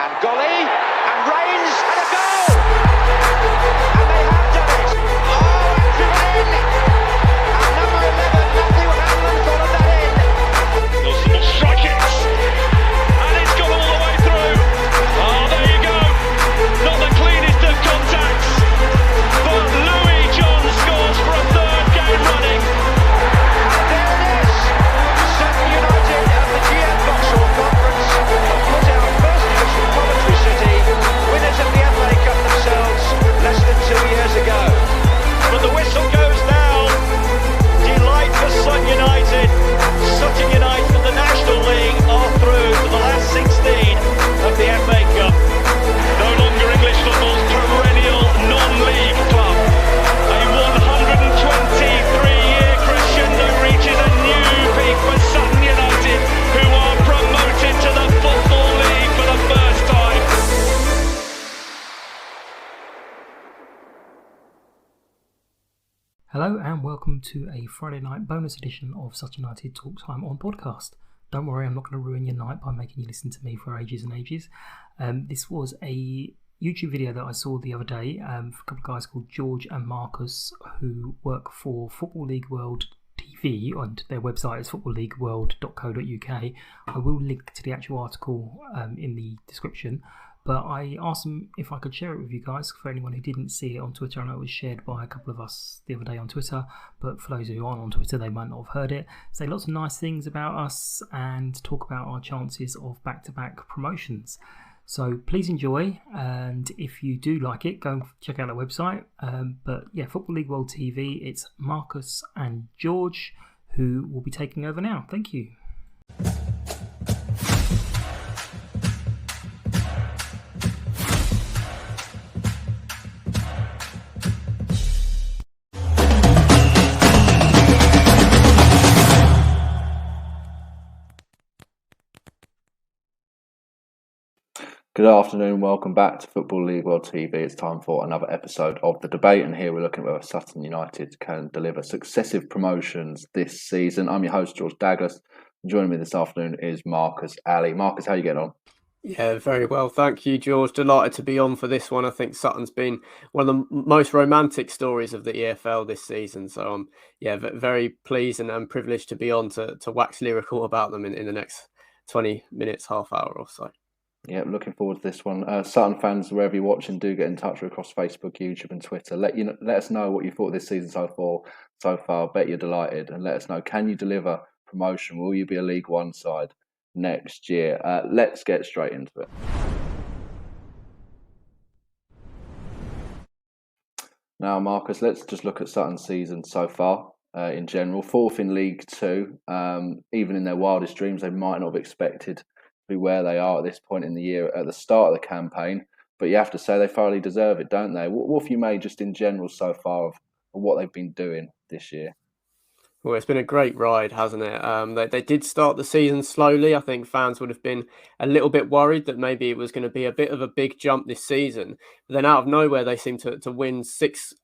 And Golly, and Reigns, and a goal! And they have done it! Oh, and driven in! And number 11, Matthew Hanlon, followed that in. Wilson will strike it! And it's gone all the way through! Oh, there you go! Not the cleanest of contacts, but Louis John scores for a third game running. And there it is! Sutton United at the GM Vauxhall Conference have put out first division Coventry City, winners of the FA Cup themselves less than 2 years ago. But the whistle goes now. Delight for Sutton United. Sutton United in the National League are through to the last 16 of the FA Cup. No longer English football's perennial non-league club. A 123-year crescendo reaches a new peak for Sutton United, who are promoted to the Football League for the first time. Hello and welcome to a Friday night bonus edition of Sutton United Talk Time on podcast. Don't worry, I'm not going to ruin your night by making you listen to me for ages and ages. This was a YouTube video that I saw the other day for a couple of guys called George and Marcus who work for Football League World TV, and their website is footballleagueworld.co.uk. I will link to the actual article in the description. But I asked them if I could share it with you guys for anyone who didn't see it on Twitter. I know it was shared by a couple of us the other day on Twitter, but for those who aren't on Twitter, they might not have heard it. Say lots of nice things about us and talk about our chances of back-to-back promotions. So please enjoy, and if you do like it, go and check out the website. But yeah, Football League World TV, it's Marcus and George who will be taking over now. Thank you. Good afternoon, welcome back to Football League World TV. It's time for another episode of The Debate, and here we're looking at whether Sutton United can deliver successive promotions this season. I'm your host, George Douglas, and joining me this afternoon is Marcus Ali. Marcus, how are you getting on? Yeah, very well. Thank you, George. Delighted to be on for this one. I think Sutton's been one of the most romantic stories of the EFL this season. So I'm very pleased and privileged to be on to wax lyrical about them in the next 20 minutes, half hour or so. Yeah, looking forward to this one. Sutton fans, wherever you're watching, do get in touch with across Facebook, YouTube and Twitter. Let us know what you thought of this season so far. Bet you're delighted, and let us know, can you deliver promotion? Will you be a League One side next year? Let's get straight into it. Now, Marcus, let's just look at Sutton's season so far in general. Fourth in League Two. Even in their wildest dreams, they might not have expected be where they are at this point in the year at the start of the campaign, but you have to say they thoroughly deserve it, don't they? What have you made just in general so far of what they've been doing this year? Well, it's been a great ride, hasn't it? They did start the season slowly. I think fans would have been a little bit worried that maybe it was going to be a bit of a big jump this season. But then out of nowhere, they seem to win six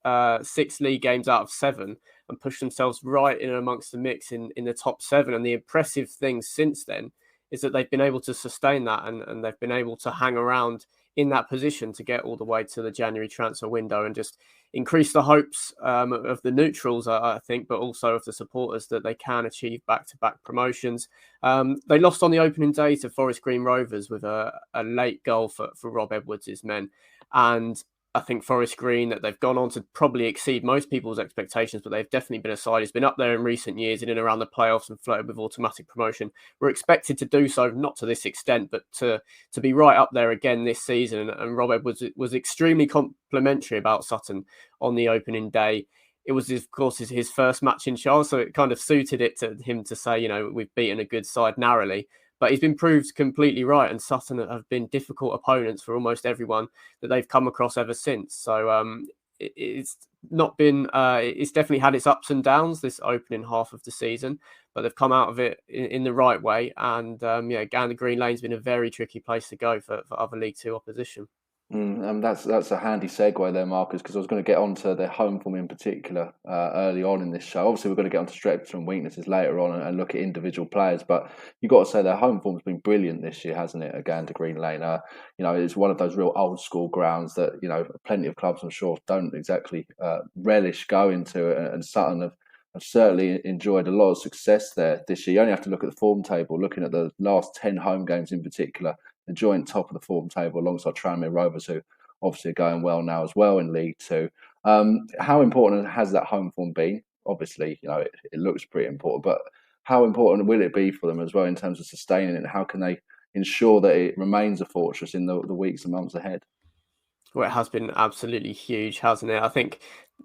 league games out of 7 and push themselves right in amongst the mix in the top 7. And the impressive thing since then is that they've been able to sustain that and they've been able to hang around in that position to get all the way to the January transfer window and just increase the hopes of the neutrals, I think, but also of the supporters that they can achieve back-to-back promotions. They lost on the opening day to Forest Green Rovers with a late goal for Rob Edwards' men. And I think Forest Green, that they've gone on to probably exceed most people's expectations, but they've definitely been a side who's been up there in recent years in and around the playoffs and flirted with automatic promotion. We're expected to do so, not to this extent, but to be right up there again this season. And Rob Edwards was extremely complimentary about Sutton on the opening day. It was, of course, his first match in charge, so it kind of suited it to him to say, we've beaten a good side narrowly. But he's been proved completely right, and Sutton have been difficult opponents for almost everyone that they've come across ever since. So it's not been, it's definitely had its ups and downs this opening half of the season, but they've come out of it in the right way. And Gander Green Lane's been a very tricky place to go for other League Two opposition. That's a handy segue there, Marcus, because I was going to get onto their home form in particular early on in this show. Obviously, we're going to get onto strengths and weaknesses later on and look at individual players, but you've got to say their home form's been brilliant this year, hasn't it, at Gander Green Lane? It's one of those real old school grounds that, plenty of clubs, I'm sure, don't exactly relish going to, and Sutton have certainly enjoyed a lot of success there this year. You only have to look at the form table, looking at the last 10 home games in particular, the joint top of the form table alongside Tranmere Rovers, who obviously are going well now as well in League Two. How important has that home form been? Obviously, it looks pretty important, but how important will it be for them as well in terms of sustaining it? How can they ensure that it remains a fortress in the weeks and months ahead? Well, it has been absolutely huge, hasn't it? I think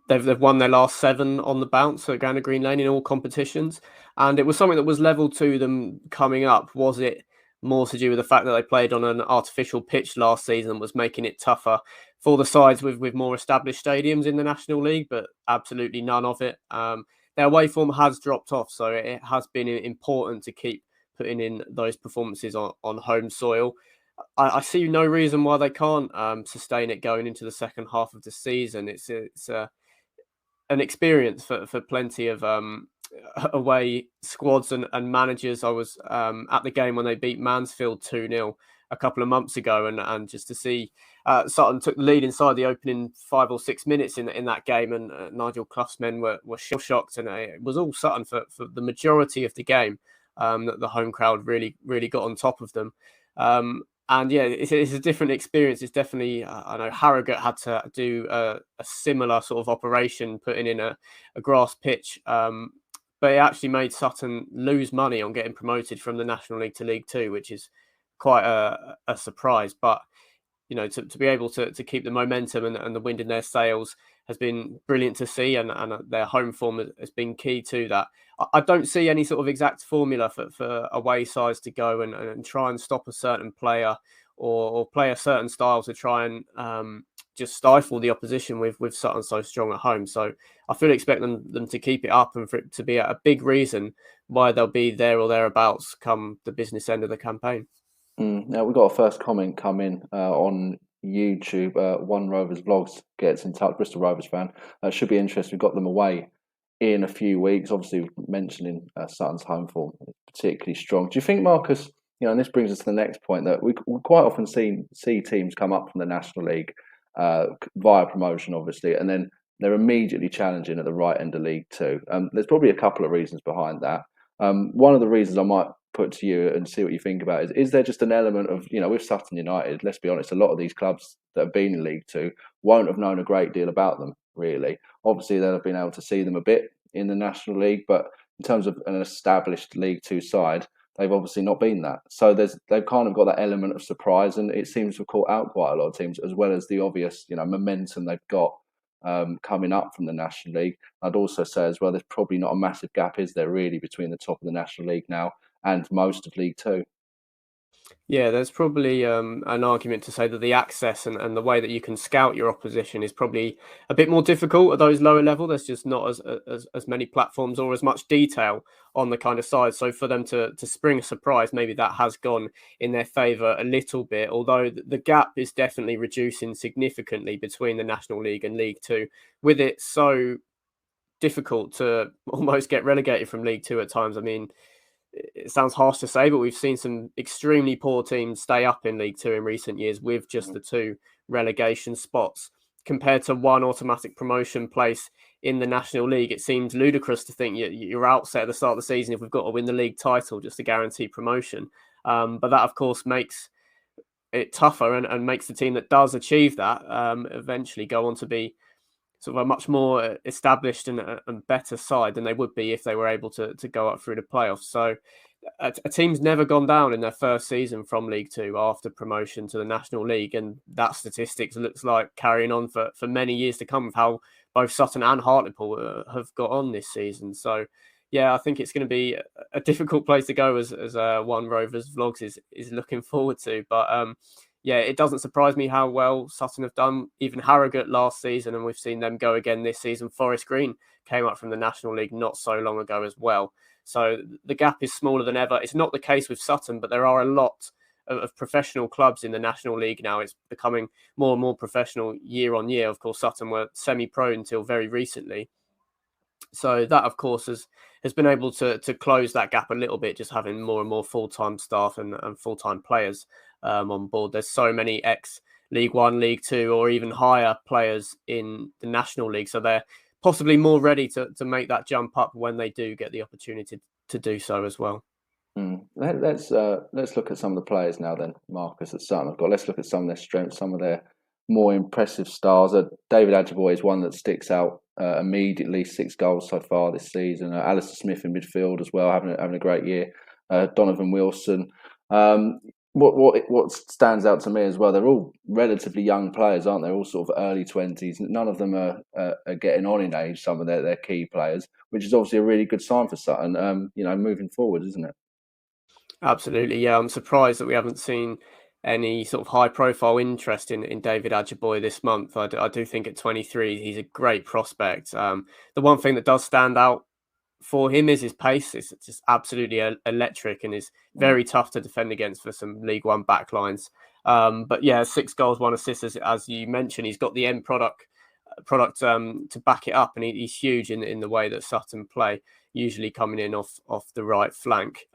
they've won their last 7 on the bounce at Gander Green Lane in all competitions, and it was something that was levelled to them coming up. Was it more to do with the fact that they played on an artificial pitch last season and was making it tougher for the sides with more established stadiums in the National League? But absolutely none of it. Their away form has dropped off, so it has been important to keep putting in those performances on home soil. I see no reason why they can't sustain it going into the second half of the season. It's an experience for plenty of away squads and managers. I was at the game when they beat Mansfield 2-0 a couple of months ago, and just to see Sutton took the lead inside the opening 5 or 6 minutes in that game, and Nigel Clough's men were shocked, and it was all Sutton for the majority of the game. That the home crowd really got on top of them. And yeah, it's a different experience. It's definitely, I know Harrogate had to do a similar sort of operation, putting in a grass pitch, but it actually made Sutton lose money on getting promoted from the National League to League Two, which is quite a surprise. But to be able to keep the momentum and the wind in their sails has been brilliant to see, and their home form has been key to that. I don't see any sort of exact formula for away sides to go and try and stop a certain player or play a certain style to try and just stifle the opposition with Sutton so strong at home. So I fully expect them to keep it up, and for it to be a big reason why they'll be there or thereabouts come the business end of the campaign. Now, we've got a first comment come in on YouTube. One Rovers Vlogs gets in touch, Bristol Rovers fan. Should be interesting. We've got them away in a few weeks. Obviously, mentioning Sutton's home form particularly strong. Do you think, Marcus, and this brings us to the next point, that we quite often see teams come up from the National League via promotion, obviously, and then they're immediately challenging at the right end of League Two. There's probably a couple of reasons behind that. One of the reasons I might put to you and see what you think about is there just an element of, with Sutton United, let's be honest, a lot of these clubs that have been in League Two won't have known a great deal about them, really. Obviously, they'll have been able to see them a bit in the National League, but in terms of an established League Two side, they've obviously not been that. So they've kind of got that element of surprise, and it seems to have caught out quite a lot of teams, as well as the obvious, momentum they've got coming up from the National League. I'd also say as well, there's probably not a massive gap, is there, really, between the top of the National League now and most of League Two? Yeah, there's probably an argument to say that the access and the way that you can scout your opposition is probably a bit more difficult at those lower level. There's just not as many platforms or as much detail on the kind of side. So for them to spring a surprise, maybe that has gone in their favour a little bit, although the gap is definitely reducing significantly between the National League and League Two, with it so difficult to almost get relegated from League Two at times. I mean, it sounds harsh to say, but we've seen some extremely poor teams stay up in League Two in recent years with just the 2 relegation spots. Compared to 1 automatic promotion place in the National League, it seems ludicrous to think you're outset at the start of the season if we've got to win the league title just to guarantee promotion. But that, of course, makes it tougher and makes the team that does achieve that eventually go on to be sort of a much more established and better side than they would be if they were able to go up through the playoffs. So a team's never gone down in their first season from League Two after promotion to the National League, and that statistics looks like carrying on for many years to come, with how both Sutton and Hartlepool have got on this season. So yeah, I think it's going to be a difficult place to go as One Rovers Vlogs is looking forward to. But yeah, it doesn't surprise me how well Sutton have done. Even Harrogate last season, and we've seen them go again this season. Forest Green came up from the National League not so long ago as well. So the gap is smaller than ever. It's not the case with Sutton, but there are a lot of professional clubs in the National League now. It's becoming more and more professional year on year. Of course, Sutton were semi-pro until very recently. So that, of course, has been able to close that gap a little bit, just having more and more full-time staff and full-time players on board. There's so many ex-League One, League Two, or even higher players in the National League. So they're possibly more ready to make that jump up when they do get the opportunity to do so as well. Let's look at some of the players now then, Marcus, at Sutton have got. Let's look at some of their strengths, some of their more impressive stars. David Ajiboye is one that sticks out immediately. 6 goals so far this season. Alistair Smith in midfield as well, having a great year. Donovan Wilson. What stands out to me as well, they're all relatively young players, aren't they? All sort of early 20s. None of them are getting on in age, some of their key players, which is obviously a really good sign for Sutton, moving forward, isn't it? Absolutely, yeah. I'm surprised that we haven't seen any sort of high-profile interest in David Ajiboye this month. I do think at 23, he's a great prospect. The one thing that does stand out for him is his pace. It's just absolutely electric and is very tough to defend against for some League One backlines. But yeah, 6 goals, 1 assist, as you mentioned. He's got the end product to back it up, and he's huge in the way that Sutton play, usually coming in off the right flank.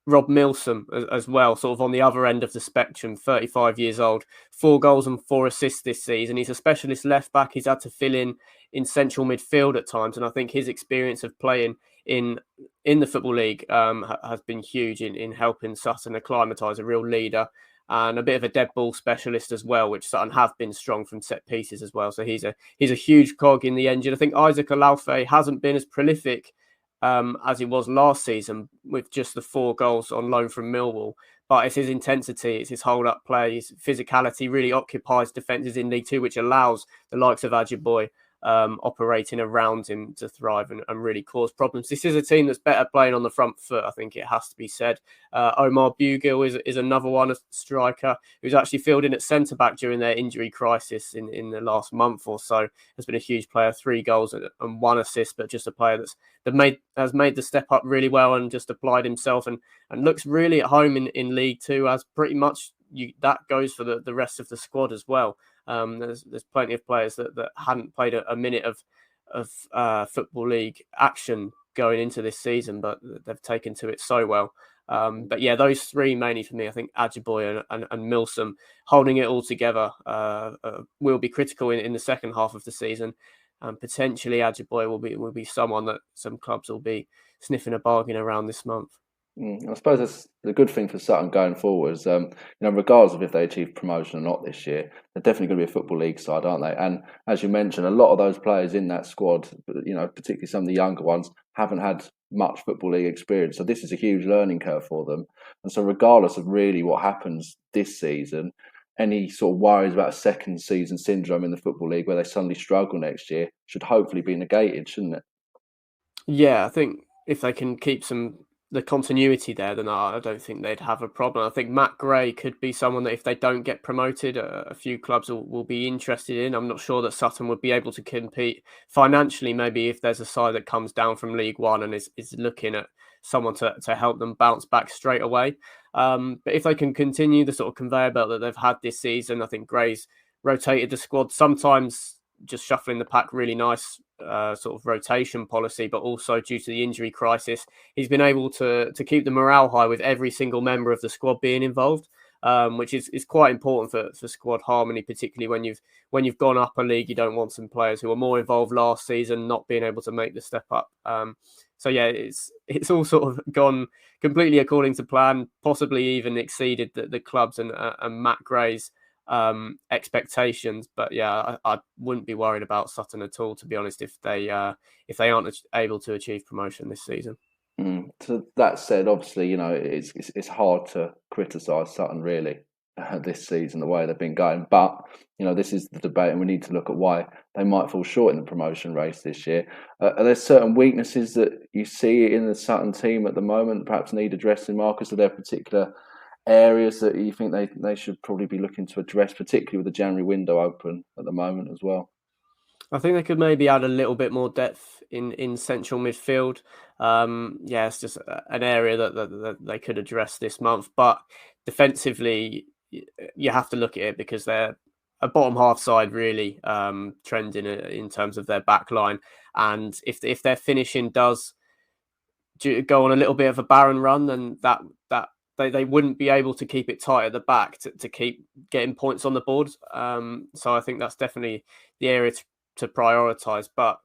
Rob Milsom as well, sort of on the other end of the spectrum, 35 years old, 4 goals and 4 assists this season. He's a specialist left back. He's had to fill in central midfield at times, and I think his experience of playing in the Football League has been huge in helping Sutton acclimatise, a real leader and a bit of a dead ball specialist as well, which Sutton have been strong from set pieces as well. So he's a huge cog in the engine. I think Isaac Alaufe hasn't been as prolific as he was last season with just the 4 goals on loan from Millwall. But it's his intensity, it's his hold-up play, his physicality really occupies defences in League Two, which allows the likes of Ajiboye operating around him to thrive and really cause problems. This is a team that's better playing on the front foot, I think it has to be said. Omar Bugil is another one, a striker who's actually filled in at centre-back during their injury crisis in the last month or so. Has been a huge player, 3 goals and 1 assist, but just a player has made the step up really well and just applied himself and looks really at home in League Two, as pretty much that goes for the rest of the squad as well. There's plenty of players that hadn't played a minute of Football League action going into this season, but they've taken to it so well. But yeah, those 3 mainly for me. I think Ajiboye and Milsom holding it all together will be critical in the second half of the season. Potentially Ajiboye will be someone that some clubs will be sniffing a bargain around this month. I suppose that's the good thing for Sutton going forward. Regardless of if they achieve promotion or not this year, they're definitely going to be a Football League side, aren't they? And as you mentioned, a lot of those players in that squad, particularly some of the younger ones, haven't had much Football League experience. So this is a huge learning curve for them. And so regardless of really what happens this season, any sort of worries about a second season syndrome in the Football League where they suddenly struggle next year should hopefully be negated, shouldn't it? Yeah, I think if they can keep the continuity there, then I don't think they'd have a problem. I think Matt Gray could be someone that if they don't get promoted, a few clubs will be interested in. I'm not sure that Sutton would be able to compete financially, maybe if there's a side that comes down from League One and is looking at someone to help them bounce back straight away. But if they can continue the sort of conveyor belt that they've had this season, I think Gray's rotated the squad, sometimes just shuffling the pack, really nice sort of rotation policy, but also due to the injury crisis, he's been able to keep the morale high with every single member of the squad being involved, which is quite important for squad harmony, particularly when you've gone up a league. You don't want some players who were more involved last season not being able to make the step up. So yeah, it's all sort of gone completely according to plan, possibly even exceeded the club's and Matt Gray's expectations. But yeah, I wouldn't be worried about Sutton at all, to be honest, if they aren't able to achieve promotion this season. So that said, obviously, it's hard to criticise Sutton really this season, the way they've been going. But this is the debate, and we need to look at why they might fall short in the promotion race this year. Are there certain weaknesses that you see in the Sutton team at the moment, perhaps need addressing, Marcus? Are there particular areas that you think they should probably be looking to address, particularly with the January window open at the moment as well? I think they could maybe add a little bit more depth in central midfield. It's just an area that they could address this month. But defensively, you have to look at it because they're a bottom half side really, trending in terms of their back line. And if their finishing does go on a little bit of a barren run, then that they wouldn't be able to keep it tight at the back to keep getting points on the board. So I think that's definitely the area to prioritise. But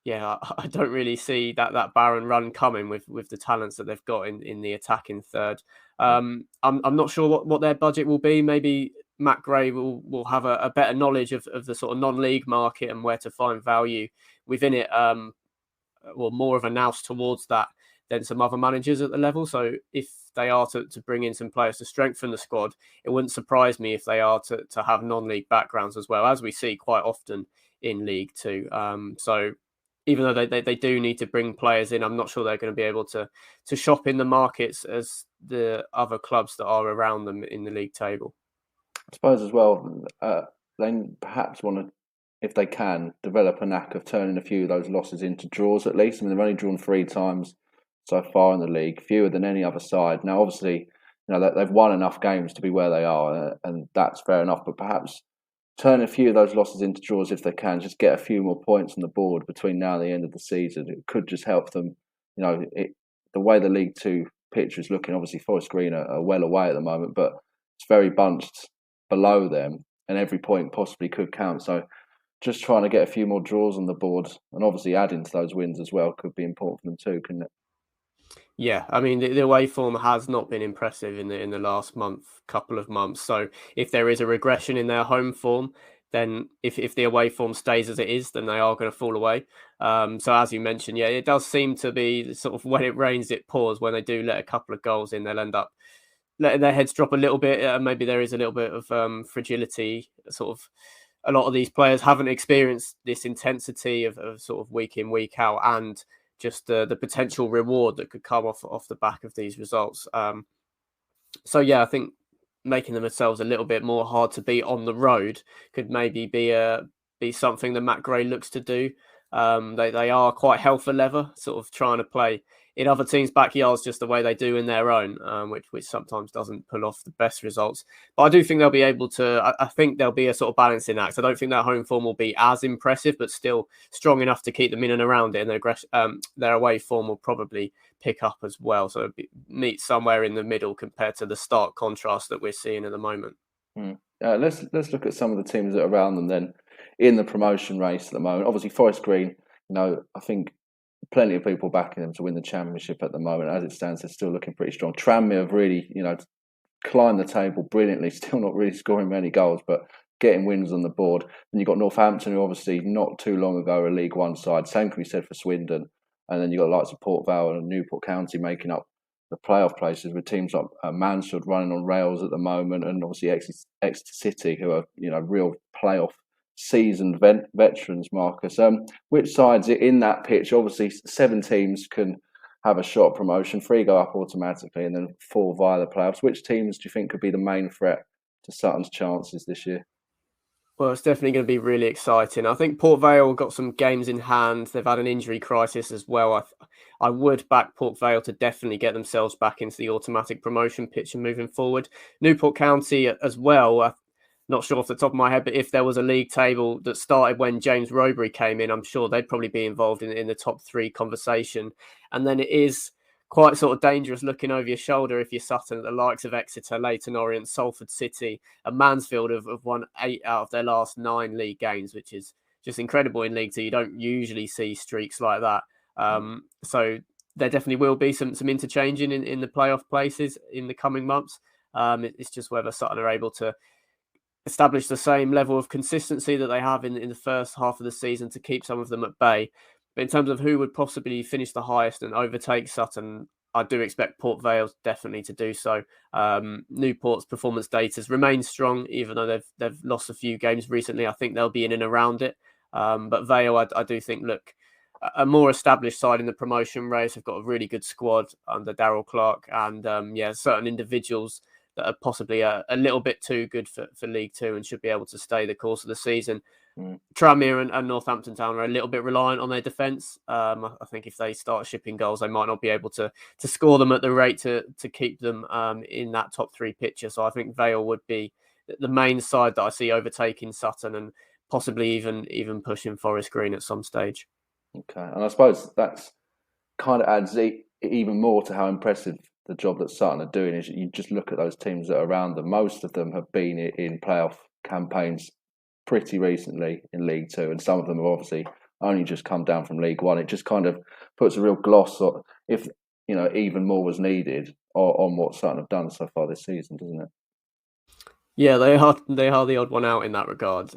yeah, I don't really see that barren run coming with the talents that they've got in the attacking third. I'm not sure what their budget will be. Maybe Matt Gray will have a better knowledge of the sort of non-league market and where to find value within it. Or more of a nous towards that than some other managers at the level. So if they are to bring in some players to strengthen the squad, it wouldn't surprise me if they are to have non-league backgrounds as well, as we see quite often in League Two. So even though they do need to bring players in, I'm not sure they're going to be able to shop in the markets as the other clubs that are around them in the league table. I suppose as well, they perhaps want to, if they can, develop a knack of turning a few of those losses into draws at least. I mean, they've only drawn 3 times so far in the league, fewer than any other side. Now, obviously, they've won enough games to be where they are, and that's fair enough. But perhaps turn a few of those losses into draws if they can, just get a few more points on the board between now and the end of the season. It could just help them. The way the League Two picture is looking, obviously Forest Green are well away at the moment, but it's very bunched below them, and every point possibly could count. So just trying to get a few more draws on the board, and obviously adding to those wins as well, could be important for them too, couldn't it? Yeah, I mean the away form has not been impressive in the last couple of months. So if there is a regression in their home form, then if the away form stays as it is, then they are going to fall away. So as you mentioned, yeah, it does seem to be sort of when it rains, it pours. When they do let a couple of goals in, they'll end up letting their heads drop a little bit. Maybe there is a little bit of fragility. Sort of a lot of these players haven't experienced this intensity of sort of week in, week out, and just the potential reward that could come off the back of these results. So yeah, I think making themselves a little bit more hard to beat on the road could maybe be something that Matt Gray looks to do. They are quite hell for leather, sort of trying to play in other teams' backyards just the way they do in their own, which sometimes doesn't pull off the best results. But I do think they'll be able to. I think there'll be a sort of balancing act. I don't think that home form will be as impressive, but still strong enough to keep them in and around it. And their away form will probably pick up as well. So meet somewhere in the middle compared to the stark contrast that we're seeing at the moment. Let's look at some of the teams that are around them then in the promotion race at the moment. Obviously, Forest Green. I think plenty of people backing them to win the championship at the moment. As it stands, they're still looking pretty strong. Tranmere have really, climbed the table brilliantly. Still not really scoring many goals, but getting wins on the board. And you've got Northampton, who obviously not too long ago were a League One side. Same can be said for Swindon. And then you've got the likes of Port Vale and Newport County making up the playoff places, with teams like Mansfield running on rails at the moment, and obviously Exeter City, who are real playoff seasoned veterans. Marcus, which sides in that pitch? Obviously 7 teams can have a shot at promotion, 3 go up automatically, and then 4 via the playoffs. Which teams do you think could be the main threat to Sutton's chances this year? Well, it's definitely going to be really exciting. I think Port Vale got some games in hand. They've had an injury crisis as well. I would back Port Vale to definitely get themselves back into the automatic promotion picture moving forward. Newport County as well. Not sure off the top of my head, but if there was a league table that started when James Rowberry came in, I'm sure they'd probably be involved in the top 3 conversation. And then it is quite sort of dangerous looking over your shoulder if you're Sutton at the likes of Exeter, Leyton Orient, Salford City, and Mansfield have won 8 out of their last 9 league games, which is just incredible in League Two. You don't usually see streaks like that. So there definitely will be some interchanging in the playoff places in the coming months. It's just whether Sutton are able to establish the same level of consistency that they have in the first half of the season to keep some of them at bay. But in terms of who would possibly finish the highest and overtake Sutton, I do expect Port Vale definitely to do so. Newport's performance data has remained strong, even though they've lost a few games recently. I think they'll be in and around it. But Vale, I do think, look, a more established side in the promotion race. Have got a really good squad under Darryl Clark, and certain individuals that are possibly a little bit too good for League Two and should be able to stay the course of the season. Tranmere and Northampton Town are a little bit reliant on their defence. I think if they start shipping goals, they might not be able to score them at the rate to keep them in that top 3 picture. So I think Vale would be the main side that I see overtaking Sutton and possibly even pushing Forest Green at some stage. Okay, and I suppose that's kind of adds even more to how impressive the job that Sutton are doing. Is you just look at those teams that are around them. Most of them have been in playoff campaigns pretty recently in League Two, and some of them have obviously only just come down from League One. It just kind of puts a real gloss on, if even more was needed, on what Sutton have done so far this season, doesn't it? Yeah, they are the odd one out in that regard.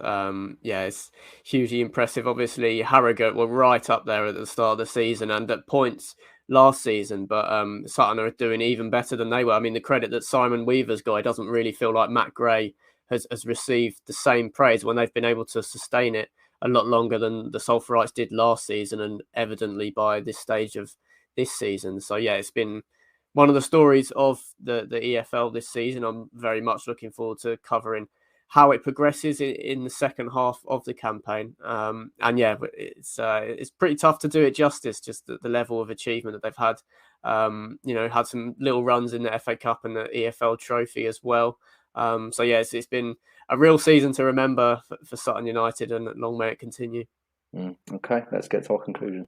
It's hugely impressive. Obviously, Harrogate were right up there at the start of the season and at points last season, but Sutton are doing even better than they were. I mean, the credit that Simon Weaver's got, it doesn't really feel like Matt Gray has received the same praise when they've been able to sustain it a lot longer than the Sulphurites did last season and evidently by this stage of this season. So yeah, it's been one of the stories of the EFL this season. I'm very much looking forward to covering how it progresses in the second half of the campaign. And yeah, it's pretty tough to do it justice, just the level of achievement that they've had. Had some little runs in the FA Cup and the EFL Trophy as well. So yeah, it's been a real season to remember for Sutton United, and long may it continue. Okay, let's get to our conclusion.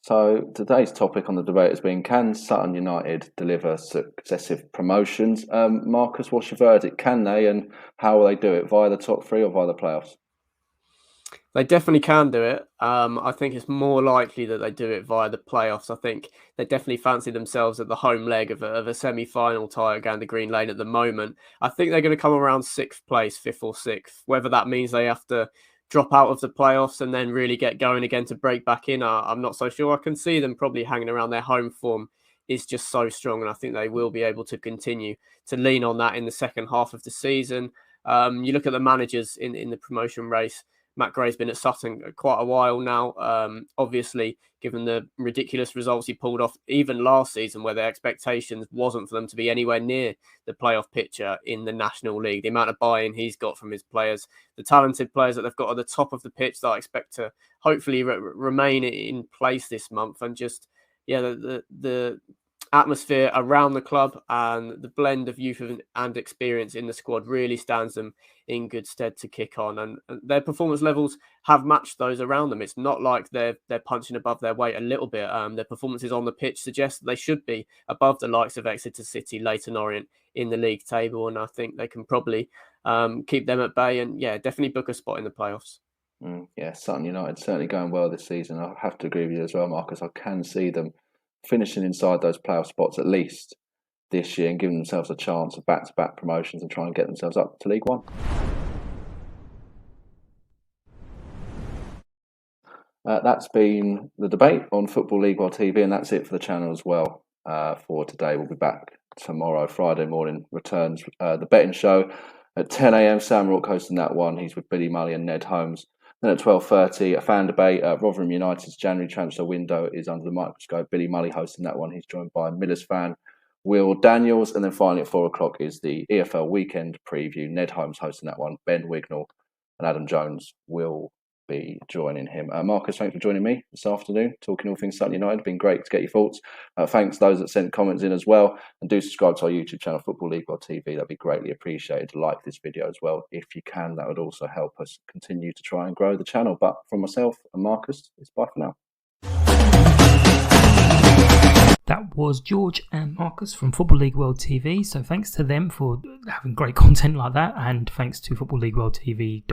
So today's topic on the debate has been, can Sutton United deliver successive promotions? Marcus, what's your verdict? Can they, and how will they do it? Via the top 3 or via the playoffs? They definitely can do it. I think it's more likely that they do it via the playoffs. I think they definitely fancy themselves at the home leg of a semi-final tie at Gander Green Lane at the moment. I think they're going to come around 6th place, 5th or 6th. Whether that means they have to drop out of the playoffs and then really get going again to break back in, I'm not so sure. I can see them probably hanging around. Their home form is just so strong, and I think they will be able to continue to lean on that in the second half of the season. You look at the managers in the promotion race. Matt Gray's been at Sutton quite a while now. Obviously, given the ridiculous results he pulled off even last season, where their expectations wasn't for them to be anywhere near the playoff picture in the National League. The amount of buy-in he's got from his players, the talented players that they've got at the top of the pitch that I expect to hopefully remain in place this month, and just the atmosphere around the club and the blend of youth and experience in the squad really stands them in good stead to kick on, and their performance levels have matched those around them. It's not like they're punching above their weight a little bit. Their performances on the pitch suggest that they should be above the likes of Exeter City, Leyton Orient in the league table, and I think they can probably keep them at bay and definitely book a spot in the playoffs. Sutton United certainly going well this season. I have to agree with you as well, Marcus. I can see them finishing inside those playoff spots at least this year and giving themselves a chance of back-to-back promotions and trying to get themselves up to League One. That's been the debate on Football League World TV, and that's it for the channel as well for today. We'll be back tomorrow, Friday morning, returns the betting show at 10 a.m. Sam Rourke hosting that one. He's with Billy Mully and Ned Holmes. Then at 12:30, a fan debate. Rotherham United's January transfer window is under the microscope. Billy Mully hosting that one. He's joined by Millers fan Will Daniels. And then finally at 4 o'clock is the EFL weekend preview. Ned Holmes hosting that one. Ben Wignall and Adam Jones will be joining him. Marcus, thanks for joining me this afternoon, talking all things Sutton United. Been great to get your thoughts. Thanks to those that sent comments in as well. And do subscribe to our YouTube channel, Football League World TV. That'd be greatly appreciated. Like this video as well if you can. That would also help us continue to try and grow the channel. But from myself and Marcus, it's bye for now. That was George and Marcus from Football League World TV. So thanks to them for having great content like that, and thanks to Football League World TV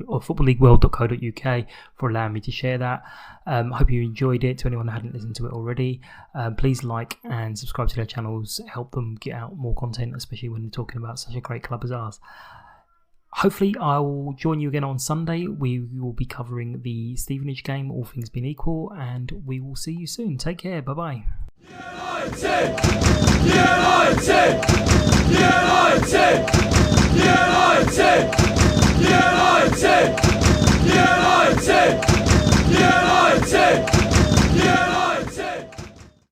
or footballleagueworld.co.uk for allowing me to share that. Hope you enjoyed it. To anyone who hadn't listened to it already, please like and subscribe to their channels. Help them get out more content, especially when they're talking about such a great club as ours. Hopefully I will join you again on Sunday. We will be covering the Stevenage game, all things being equal, and we will see you soon. Take care. Bye-bye. United!